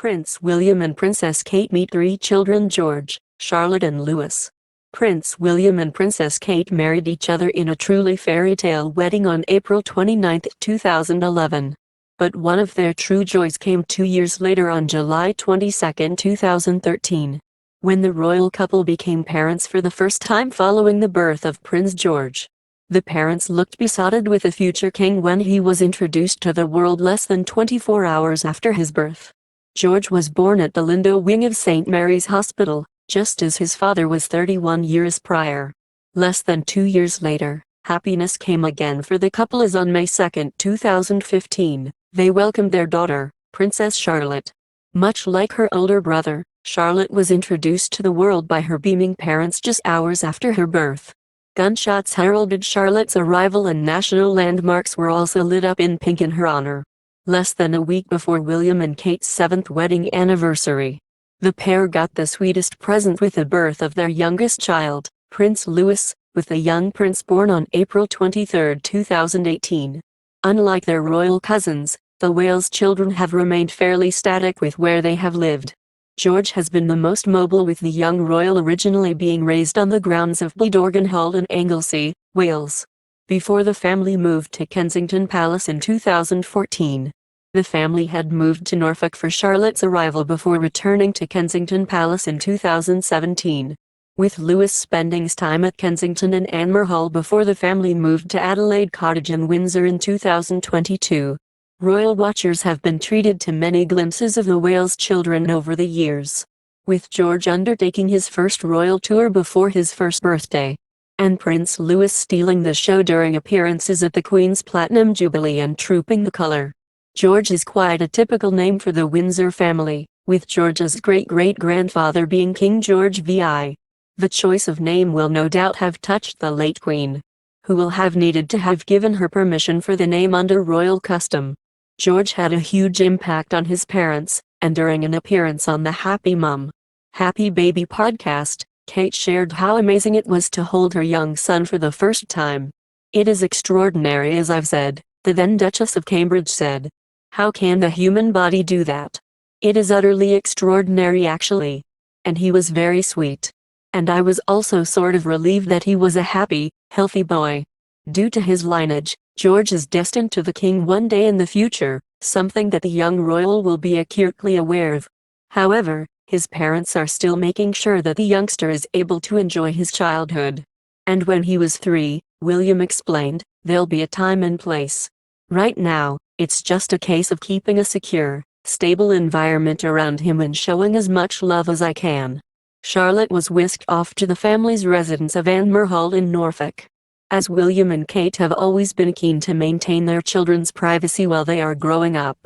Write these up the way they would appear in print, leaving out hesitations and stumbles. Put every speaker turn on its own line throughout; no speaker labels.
Prince William and Princess Kate meet three children: George, Charlotte and Louis. Prince William and Princess Kate married each other in a truly fairy tale wedding on April 29, 2011. But one of their true joys came 2 years later on July 22, 2013, when the royal couple became parents for the first time following the birth of Prince George. The parents looked besotted with the future king when he was introduced to the world less than 24 hours after his birth. George was born at the Lindo wing of St. Mary's Hospital, just as his father was 31 years prior. Less than 2 years later, happiness came again for the couple as on May 2, 2015, they welcomed their daughter, Princess Charlotte. Much like her older brother, Charlotte was introduced to the world by her beaming parents just hours after her birth. Gunshots heralded Charlotte's arrival and national landmarks were also lit up in pink in her honor. Less than a week before William and Kate's 7th wedding anniversary, the pair got the sweetest present with the birth of their youngest child, Prince Louis, with the young prince born on April 23, 2018. Unlike their royal cousins, the Wales children have remained fairly static with where they have lived. George has been the most mobile, with the young royal originally being raised on the grounds of Glamorgan Hall in Anglesey, Wales, before the family moved to Kensington Palace in 2014. The family had moved to Norfolk for Charlotte's arrival before returning to Kensington Palace in 2017, with Louis spending time at Kensington and Anmer Hall before the family moved to Adelaide Cottage in Windsor in 2022. Royal watchers have been treated to many glimpses of the Wales children over the years, with George undertaking his first royal tour before his first birthday, and Prince Louis stealing the show during appearances at the Queen's Platinum Jubilee and Trooping the Colour. George is quite a typical name for the Windsor family, with George's great-great-grandfather being King George VI. The choice of name will no doubt have touched the late Queen, who will have needed to have given her permission for the name under royal custom. George had a huge impact on his parents, and during an appearance on the Happy Mum, Happy Baby podcast, Kate shared how amazing it was to hold her young son for the first time. "It is extraordinary, as I've said," the then Duchess of Cambridge said. "How can the human body do that? It is utterly extraordinary, actually. And he was very sweet. And I was also sort of relieved that he was a happy, healthy boy." Due to his lineage, George is destined to the king one day in the future, something that the young royal will be acutely aware of. However, his parents are still making sure that the youngster is able to enjoy his childhood. "And when he was 3, William explained, there'll be a time and place. Right now, it's just a case of keeping a secure, stable environment around him and showing as much love as I can." Charlotte was whisked off to the family's residence of Anmer Hall in Norfolk, as William and Kate have always been keen to maintain their children's privacy while they are growing up.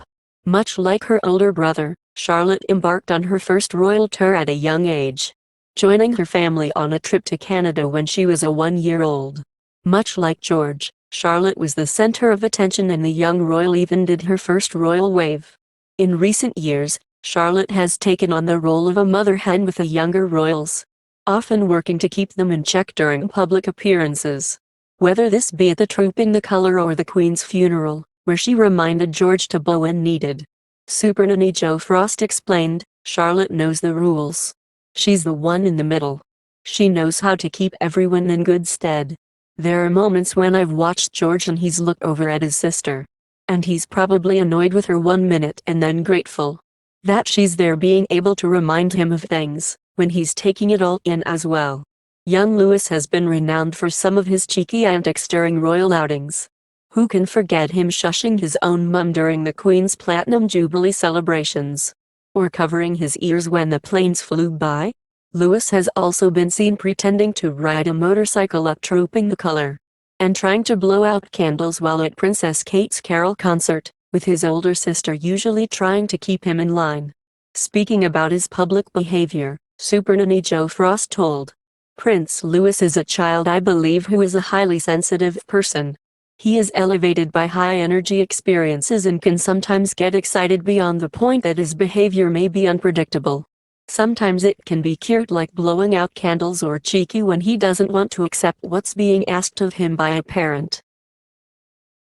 Much like her older brother, Charlotte embarked on her first royal tour at a young age, joining her family on a trip to Canada when she was 1 year old. Much like George, Charlotte was the center of attention, and the young royal even did her first royal wave. In recent years, Charlotte has taken on the role of a mother hen with the younger royals, often working to keep them in check during public appearances. Whether this be at the Trooping the Colour or the Queen's funeral, where she reminded George to bow when needed. Super Nanny Jo Frost explained, "Charlotte knows the rules. She's the one in the middle. She knows how to keep everyone in good stead. There are moments when I've watched George and he's looked over at his sister, and he's probably annoyed with her 1 minute and then grateful that she's there, being able to remind him of things when he's taking it all in as well." Young Louis has been renowned for some of his cheeky antics during royal outings. Who can forget him shushing his own mum during the Queen's Platinum Jubilee celebrations, or covering his ears when the planes flew by? Louis has also been seen pretending to ride a motorcycle up Trooping the Colour, and trying to blow out candles while at Princess Kate's carol concert, with his older sister usually trying to keep him in line. Speaking about his public behavior, Super Nanny Jo Frost told, "Prince Louis is a child, I believe, who is a highly sensitive person. He is elevated by high-energy experiences and can sometimes get excited beyond the point that his behavior may be unpredictable. Sometimes it can be cute, like blowing out candles, or cheeky when he doesn't want to accept what's being asked of him by a parent.